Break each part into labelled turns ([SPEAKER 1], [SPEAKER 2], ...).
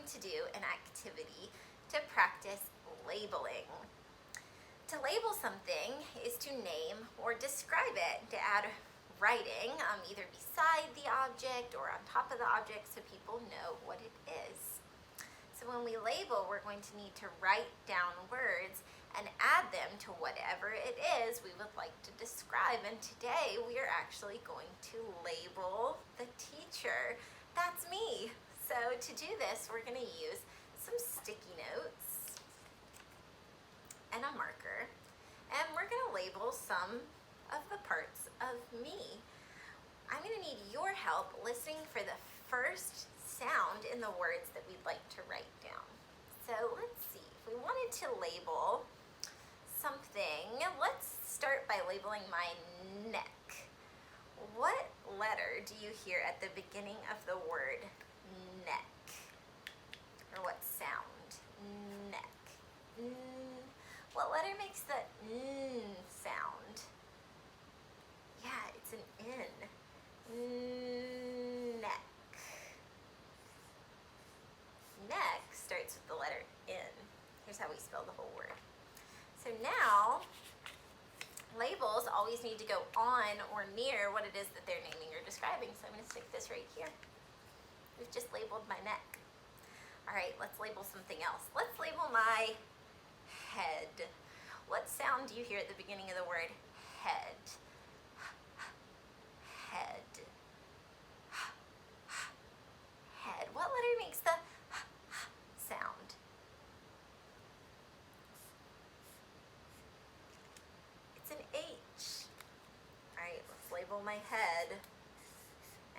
[SPEAKER 1] going to do an activity to practice labeling. To label something is to name or describe it, to add writing either beside the object or on top of the object so people know what it is. So when we label, we're going to need to write down words and add them to whatever it is we would like to describe. And today we are actually going to label the teacher. That's me. So to do this, we're going to use some sticky notes and a marker, and we're going to label some of the parts of me. I'm going to need your help listening for the first sound in the words that we'd like to write down. So let's see, if we wanted to label something, let's start by labeling my neck. What letter do you hear at the beginning of the word neck? Or what sound? Neck. What letter makes the N sound? Yeah, it's an N. Neck. Neck starts with the letter N. Here's how we spell the whole word. So now, labels always need to go on or near what it is that they're naming or describing. So I'm going to stick this right here. We've just labeled my neck. All right, let's label something else. Let's label my head. What sound do you hear at the beginning of the word head? Head. Head. What letter makes the sound? It's an H. All right, let's label my head.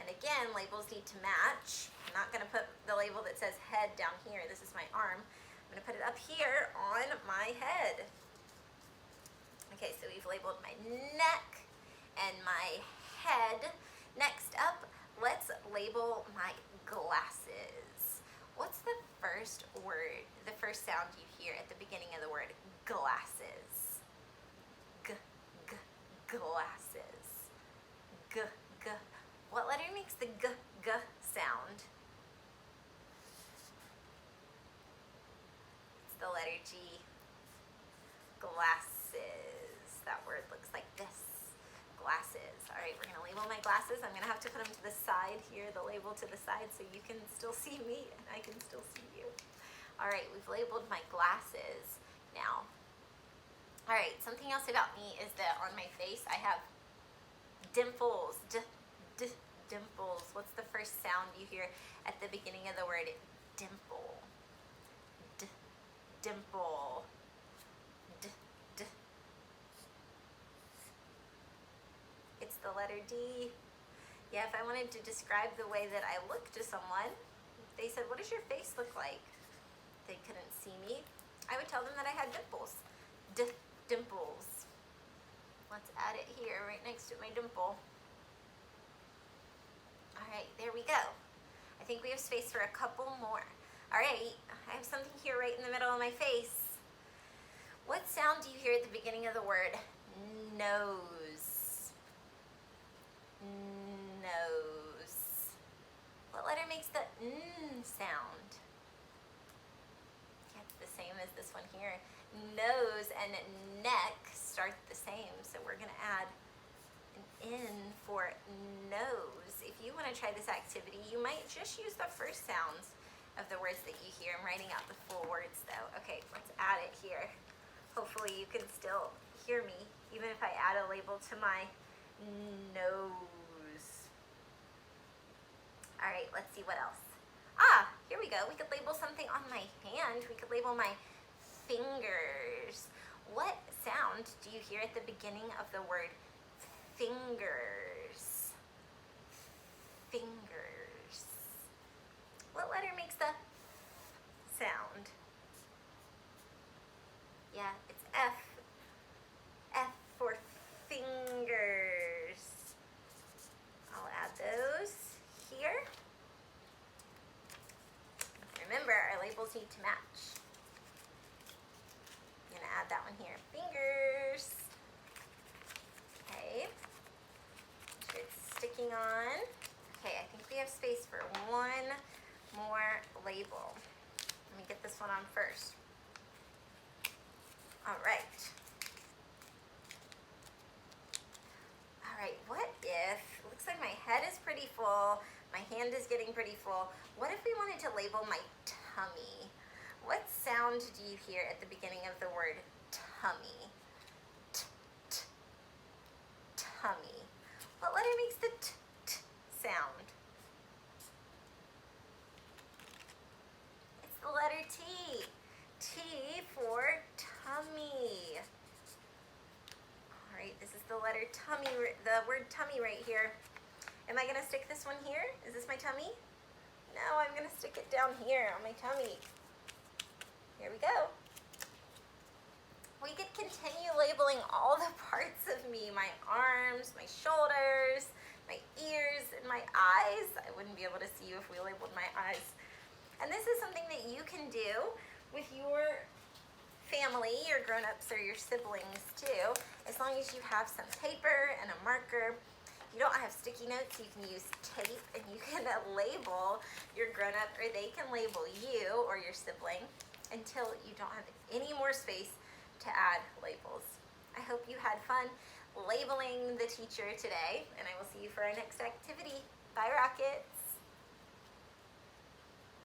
[SPEAKER 1] And again, labels need to match. I'm not going to put the label that says head down here. This is my arm. I'm going to put it up here on my head. Okay, so we've labeled my neck and my head. Next up, let's label my glasses. What's the first word, the first sound you hear at the beginning of the word glasses? Glasses. G. What letter makes the g sound? It's the letter G. Glasses. That word looks like this. Glasses. All right, we're going to label my glasses. I'm going to have to put them to the side here, the label to the side, so you can still see me and I can still see you. All right, we've labeled my glasses. Now, all right, something else about me is that on my face I have dimples. Dimples. What's the first sound you hear at the beginning of the word dimple? Dimple. It's the letter D. Yeah, if I wanted to describe the way that I look to someone, they said, what does your face look like? They couldn't see me. I would tell them that I had dimples. Dimples. Let's add it here right next to my dimple. All right, there we go. I think we have space for a couple more. All right, I have something here right in the middle of my face. What sound do you hear at the beginning of the word nose? Nose. What letter makes the N sound? Yeah, it's the same as this one here. Nose and neck start the same, so we're going to add an N for nose. If you want to try this activity, you might just use the first sounds of the words that you hear. I'm writing out the full words though. Okay, let's add it here. Hopefully you can still hear me, even if I add a label to my nose. All right, let's see what else. Here we go. We could label something on my hand. We could label my fingers. What sound do you hear at the beginning of the word fingers? Fingers. What letter makes the sound? Yeah, it's F. F for fingers. I'll add those here. Remember, our labels need to match. I'm going to add that one here. Fingers. Okay. Make sure it's sticking on. Okay, I think we have space for one more label. Let me get this one on first. All right. All right, what if, looks like my head is pretty full, my hand is getting pretty full. What if we wanted to label my tummy? What sound do you hear at the beginning of the word tummy? Tummy. What letter makes the t sound? It's the letter T. T for tummy. All right, this is the letter tummy, the word tummy right here. Am I gonna stick this one here? Is this my tummy? No, I'm gonna stick it down here on my tummy. Here we go. We could continue labeling all the parts of me, my arms, my shoulders, my ears, and my eyes. I wouldn't be able to see you if we labeled my eyes. And this is something that you can do with your family, your grown-ups or your siblings too, as long as you have some paper and a marker. If you don't have sticky notes, you can use tape and you can label your grown-up, or they can label you or your sibling until you don't have any more space to add labels. I hope you had fun labeling the teacher today, and I will see you for our next activity. Bye, Rocket.